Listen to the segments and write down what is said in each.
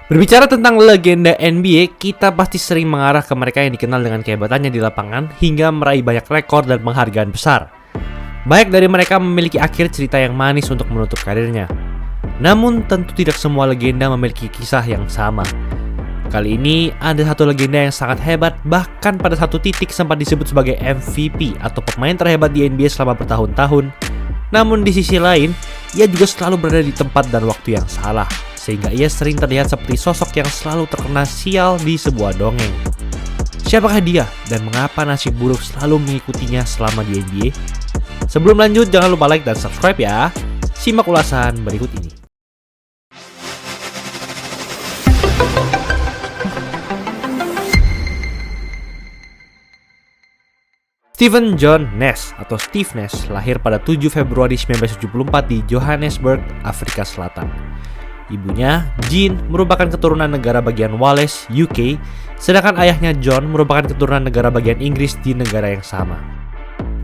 Berbicara tentang legenda NBA, kita pasti sering mengarah ke mereka yang dikenal dengan kehebatannya di lapangan hingga meraih banyak rekor dan penghargaan besar. Banyak dari mereka memiliki akhir cerita yang manis untuk menutup karirnya. Namun tentu tidak semua legenda memiliki kisah yang sama. Kali ini ada satu legenda yang sangat hebat, bahkan pada satu titik sempat disebut sebagai MVP atau pemain terhebat di NBA selama bertahun-tahun. Namun di sisi lain, ia juga selalu berada di tempat dan waktu yang salah, sehingga ia sering terlihat seperti sosok yang selalu terkena sial di sebuah dongeng. Siapakah dia dan mengapa nasib buruk selalu mengikutinya selama di NBA? Sebelum lanjut, jangan lupa like dan subscribe ya. Simak ulasan berikut ini. Stephen John Nash atau Steve Nash lahir pada 7 Februari 1974 di Johannesburg, Afrika Selatan. Ibunya, Jean, merupakan keturunan negara bagian Wales, UK, sedangkan ayahnya John merupakan keturunan negara bagian Inggris di negara yang sama.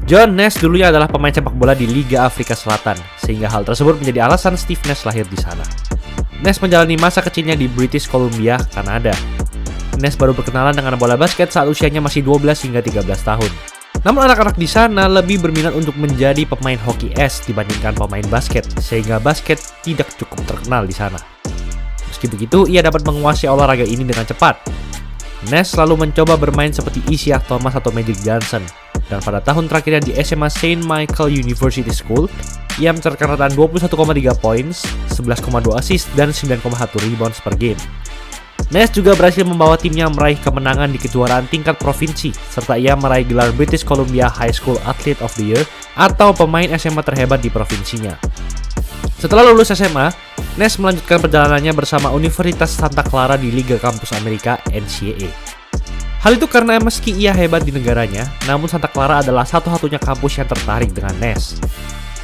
John Nash dulunya adalah pemain sepak bola di Liga Afrika Selatan, sehingga hal tersebut menjadi alasan Steve Nash lahir di sana. Nash menjalani masa kecilnya di British Columbia, Kanada. Nash baru berkenalan dengan bola basket saat usianya masih 12 hingga 13 tahun. Namun anak-anak di sana lebih berminat untuk menjadi pemain hoki es dibandingkan pemain basket, sehingga basket tidak cukup terkenal di sana. Meski begitu, ia dapat menguasai olahraga ini dengan cepat. Nash selalu mencoba bermain seperti Isiah Thomas atau Magic Johnson, dan pada tahun terakhirnya di SMA Saint Michael University School, ia mencatatkan rata 21,3 points, 11,2 assist, dan 9,1 rebounds per game. Nash juga berhasil membawa timnya meraih kemenangan di kejuaraan tingkat provinsi, serta ia meraih gelar British Columbia High School Athlete of the Year atau pemain SMA terhebat di provinsinya. Setelah lulus SMA, Nash melanjutkan perjalanannya bersama Universitas Santa Clara di Liga Kampus Amerika NCAA. Hal itu karena meski ia hebat di negaranya, namun Santa Clara adalah satu-satunya kampus yang tertarik dengan Nash.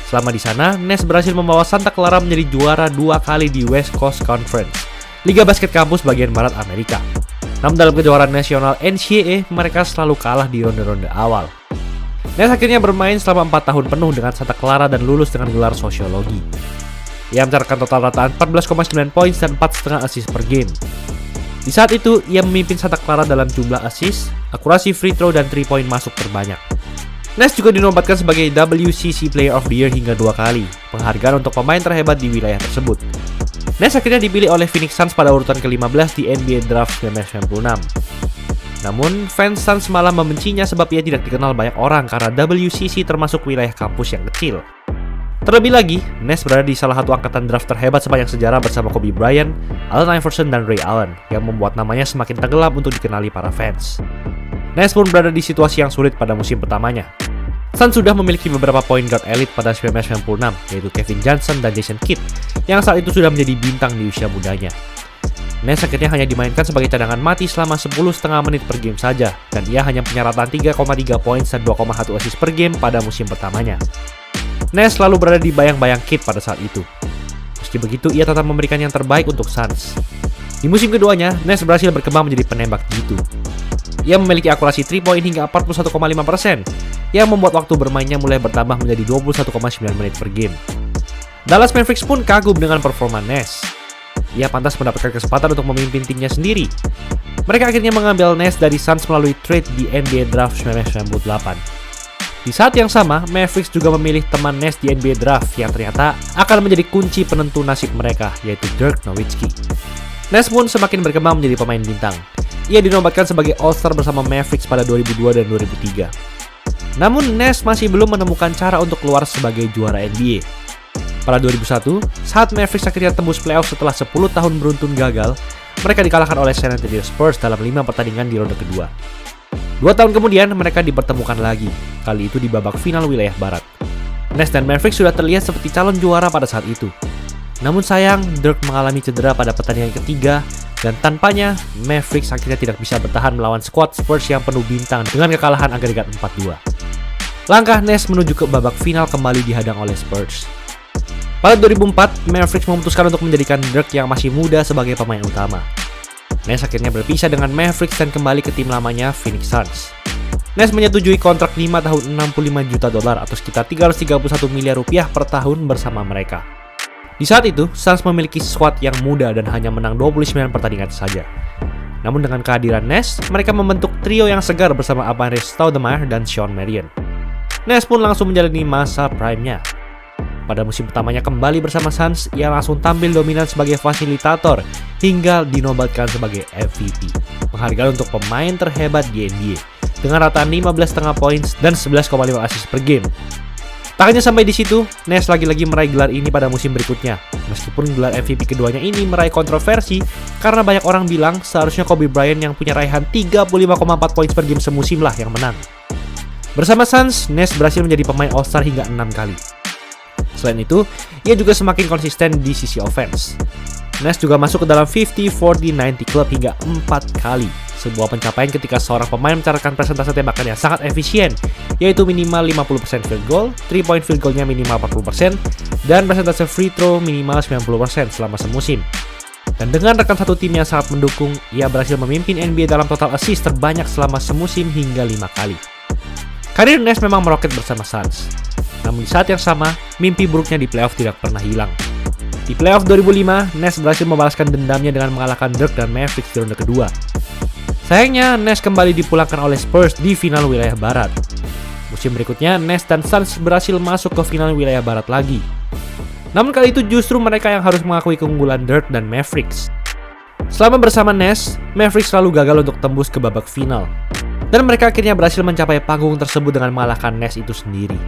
Selama di sana, Nash berhasil membawa Santa Clara menjadi juara 2 kali di West Coast Conference, Liga Basket Kampus bagian Barat Amerika. Namun dalam kejuaraan nasional NCAA, mereka selalu kalah di ronde-ronde awal. Nash akhirnya bermain selama 4 tahun penuh dengan Santa Clara dan lulus dengan gelar sosiologi. Ia mencatatkan total rataan 14,9 poin dan 4,5 assist per game. Di saat itu, ia memimpin Santa Clara dalam jumlah assist, akurasi free throw, dan 3 point masuk terbanyak. Nash juga dinobatkan sebagai WCC Player of the Year hingga 2 kali, penghargaan untuk pemain terhebat di wilayah tersebut. Nash akhirnya dipilih oleh Phoenix Suns pada urutan ke-15 di NBA Draft 1996. Namun, fans Suns malah membencinya sebab ia tidak dikenal banyak orang karena WCC termasuk wilayah kampus yang kecil. Terlebih lagi, Nash berada di salah satu angkatan draft terhebat sepanjang sejarah bersama Kobe Bryant, Allen Iverson, dan Ray Allen, yang membuat namanya semakin tenggelam untuk dikenali para fans. Nash pun berada di situasi yang sulit pada musim pertamanya. Suns sudah memiliki beberapa point guard elit pada 1996, yaitu Kevin Johnson dan Jason Kidd, yang saat itu sudah menjadi bintang di usia mudanya. Nash akhirnya hanya dimainkan sebagai cadangan mati selama 10,5 menit per game saja, dan ia hanya punya rataan 3,3 poin dan 2,1 assist per game pada musim pertamanya. Nash selalu berada di bayang-bayang Kidd pada saat itu. Meski begitu, ia tetap memberikan yang terbaik untuk Suns. Di musim keduanya, Nash berhasil berkembang menjadi penembak jitu. Ia memiliki akurasi 3 point hingga 41,5%, yang membuat waktu bermainnya mulai bertambah menjadi 21,9 menit per game. Dallas Mavericks pun kagum dengan performa Nash. Ia pantas mendapatkan kesempatan untuk memimpin timnya sendiri. Mereka akhirnya mengambil Nash dari Suns melalui trade di NBA Draft 1998. Di saat yang sama, Mavericks juga memilih teman Nash di NBA Draft yang ternyata akan menjadi kunci penentu nasib mereka, yaitu Dirk Nowitzki. Nash pun semakin berkembang menjadi pemain bintang. Ia dinobatkan sebagai All-Star bersama Mavericks pada 2002 dan 2003. Namun Nash masih belum menemukan cara untuk keluar sebagai juara NBA. Pada 2001, saat Mavericks akhirnya tembus playoff setelah 10 tahun beruntun gagal, mereka dikalahkan oleh San Antonio Spurs dalam 5 pertandingan di ronde kedua. 2 tahun kemudian, mereka dipertemukan lagi, kali itu di babak final wilayah barat. Nash dan Mavericks sudah terlihat seperti calon juara pada saat itu. Namun sayang, Dirk mengalami cedera pada pertandingan ketiga, dan tanpanya, Mavericks akhirnya tidak bisa bertahan melawan skuad Spurs yang penuh bintang dengan kekalahan agregat 4-2. Langkah Nash menuju ke babak final kembali dihadang oleh Spurs. Pada 2004, Mavericks memutuskan untuk menjadikan Dirk yang masih muda sebagai pemain utama. Nash akhirnya berpisah dengan Mavericks dan kembali ke tim lamanya, Phoenix Suns. Nash menyetujui kontrak 5 tahun $65 juta atau sekitar 331 miliar rupiah per tahun bersama mereka. Di saat itu, Suns memiliki skuad yang muda dan hanya menang 29 pertandingan saja. Namun dengan kehadiran Nash, mereka membentuk trio yang segar bersama Amar'e Stoudemire dan Shawn Marion. Nash pun langsung menjalani masa prime-nya. Pada musim pertamanya kembali bersama Suns, ia langsung tampil dominan sebagai fasilitator hingga dinobatkan sebagai MVP, penghargaan untuk pemain terhebat di NBA, dengan rataan 15,5 poin dan 11,5 assist per game. Tak hanya sampai di situ, Nash lagi-lagi meraih gelar ini pada musim berikutnya. Meskipun gelar MVP keduanya ini meraih kontroversi karena banyak orang bilang seharusnya Kobe Bryant yang punya raihan 35,4 poin per game semusim lah yang menang. Bersama Suns, Nash berhasil menjadi pemain All-Star hingga 6 kali. Selain itu, ia juga semakin konsisten di sisi offense. Nash juga masuk ke dalam 50-40-90 Club hingga 4 kali. Sebuah pencapaian ketika seorang pemain mencatatkan persentase tembakan yang sangat efisien, yaitu minimal 50% field goal, 3-point field goalnya minimal 40%, dan persentase free throw minimal 90% selama semusim. Dan dengan rekan satu tim yang sangat mendukung, ia berhasil memimpin NBA dalam total assist terbanyak selama semusim hingga 5 kali. Karir Nash memang meroket bersama Suns. Namun di saat yang sama, mimpi buruknya di playoff tidak pernah hilang. Di playoff 2005, Nash berhasil membalaskan dendamnya dengan mengalahkan Dirk dan Mavericks di ronde kedua. Sayangnya, Nash kembali dipulangkan oleh Spurs di final wilayah barat. Musim berikutnya, Nash dan Suns berhasil masuk ke final wilayah barat lagi. Namun kali itu justru mereka yang harus mengakui keunggulan Dirk dan Mavericks. Selama bersama Nash, Mavericks selalu gagal untuk tembus ke babak final. Dan mereka akhirnya berhasil mencapai panggung tersebut dengan mengalahkan Nash itu sendiri.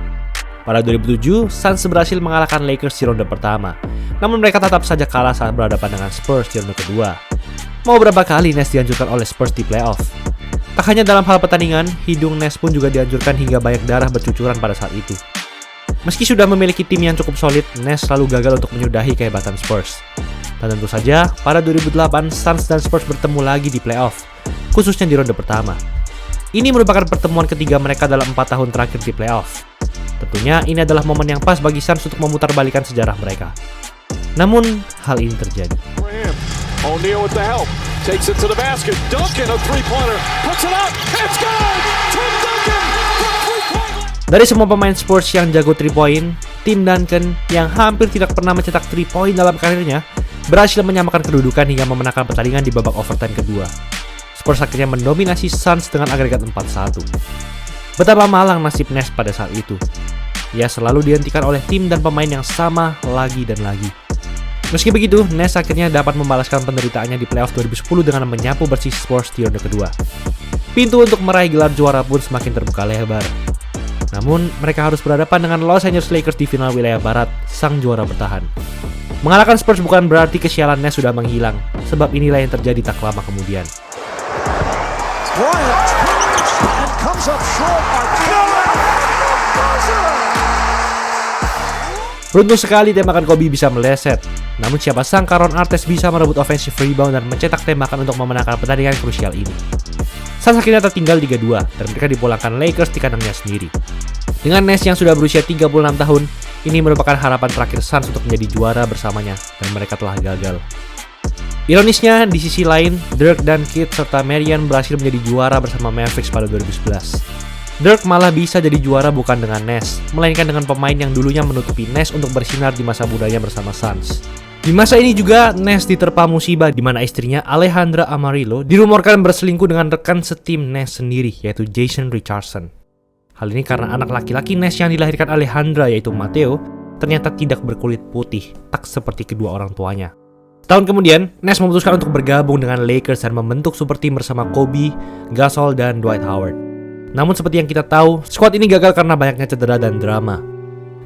Pada 2007, Suns berhasil mengalahkan Lakers di ronde pertama. Namun mereka tetap saja kalah saat berhadapan dengan Spurs di ronde kedua. Mau berapa kali Nash dihancurkan oleh Spurs di playoff? Tak hanya dalam hal pertandingan, hidung Nash pun juga dihancurkan hingga banyak darah bercucuran pada saat itu. Meski sudah memiliki tim yang cukup solid, Nash selalu gagal untuk menyudahi kehebatan Spurs. Dan tentu saja, pada 2008, Suns dan Spurs bertemu lagi di playoff, khususnya di ronde pertama. Ini merupakan pertemuan ketiga mereka dalam 4 tahun terakhir di playoff. Tentunya ini adalah momen yang pas bagi Suns untuk memutarbalikan sejarah mereka. Namun, hal ini terjadi. O'Neal with the help, takes it to the basket, Duncan a three-pointer, puts it up, it's good! Tim Duncan from three-point. Dari semua pemain Spurs yang jago 3-point, Tim Duncan yang hampir tidak pernah mencetak 3-point dalam karirnya berhasil menyamakan kedudukan hingga memenangkan pertandingan di babak overtime kedua. Spurs akhirnya mendominasi Suns dengan agregat 4-1. Betapa malang nasib Nash pada saat itu. Ia selalu dihentikan oleh tim dan pemain yang sama lagi dan lagi. Meski begitu, Nash akhirnya dapat membalaskan penderitaannya di playoff 2010 dengan menyapu bersih Spurs di ronde kedua. Pintu untuk meraih gelar juara pun semakin terbuka lebar. Namun, mereka harus berhadapan dengan Los Angeles Lakers di final wilayah barat, sang juara bertahan. Mengalahkan Spurs bukan berarti kesialan Nash sudah menghilang, sebab inilah yang terjadi tak lama kemudian. Beruntung sekali tembakan Kobe bisa meleset. Namun siapa sangka Ron Artest bisa merebut offensive rebound dan mencetak tembakan untuk memenangkan pertandingan krusial ini. Suns akhirnya tertinggal 3-2 dan mereka dipulangkan Lakers di kandangnya sendiri. Dengan Nash yang sudah berusia 36 tahun, ini merupakan harapan terakhir Suns untuk menjadi juara bersamanya dan mereka telah gagal. Ironisnya, di sisi lain, Dirk dan Kidd serta Marion berhasil menjadi juara bersama Mavericks pada 2011. Dirk malah bisa jadi juara bukan dengan Nash, melainkan dengan pemain yang dulunya menutupi Nash untuk bersinar di masa mudanya bersama Suns. Di masa ini juga, Nash diterpa musibah di mana istrinya Alejandra Amarillo dirumorkan berselingkuh dengan rekan setim Nash sendiri, yaitu Jason Richardson. Hal ini karena anak laki-laki Nash yang dilahirkan Alejandra, yaitu Matteo, ternyata tidak berkulit putih, tak seperti kedua orang tuanya. Tahun kemudian, Nash memutuskan untuk bergabung dengan Lakers dan membentuk super team bersama Kobe, Gasol, dan Dwight Howard. Namun seperti yang kita tahu, skuad ini gagal karena banyaknya cedera dan drama.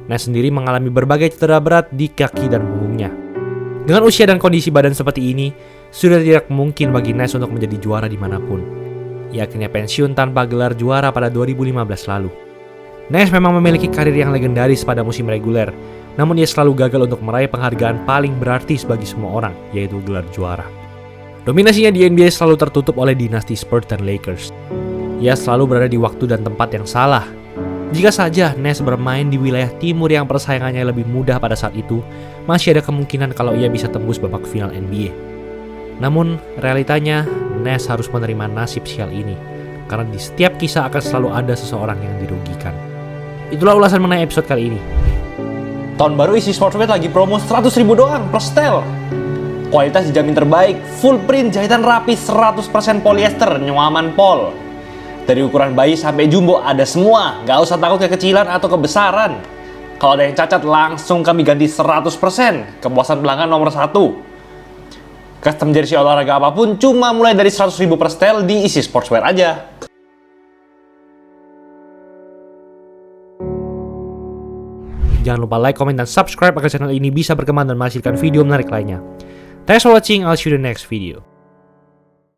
Nash sendiri mengalami berbagai cedera berat di kaki dan punggungnya. Dengan usia dan kondisi badan seperti ini, sudah tidak mungkin bagi Nash untuk menjadi juara dimanapun. Ia akhirnya pensiun tanpa gelar juara pada 2015 lalu. Nash memang memiliki karir yang legendaris pada musim reguler, namun ia selalu gagal untuk meraih penghargaan paling berarti bagi semua orang, yaitu gelar juara. Dominasinya di NBA selalu tertutup oleh dinasti Spurs dan Lakers. Ia selalu berada di waktu dan tempat yang salah. Jika saja Nash bermain di wilayah timur yang persaingannya lebih mudah pada saat itu, masih ada kemungkinan kalau ia bisa tembus babak final NBA. Namun, realitanya Nash harus menerima nasib sial ini, karena di setiap kisah akan selalu ada seseorang yang dirugikan. Itulah ulasan mengenai episode kali ini. Tahun baru Easy Sportswear lagi promo 100.000 doang per setel. Kualitas dijamin terbaik, full print, jahitan rapi, 100% polyester, nyaman pol. Dari ukuran bayi sampai jumbo ada semua, gak usah takut kekecilan atau kebesaran. Kalau ada yang cacat, langsung kami ganti 100%. Kepuasan pelanggan nomor 1. Custom jersey olahraga apapun cuma mulai dari 100.000 per setel di Easy Sportswear aja. Jangan lupa like, comment, dan subscribe agar channel ini bisa berkembang dan menghasilkan video menarik lainnya. Thanks for watching, I'll see you in the next video.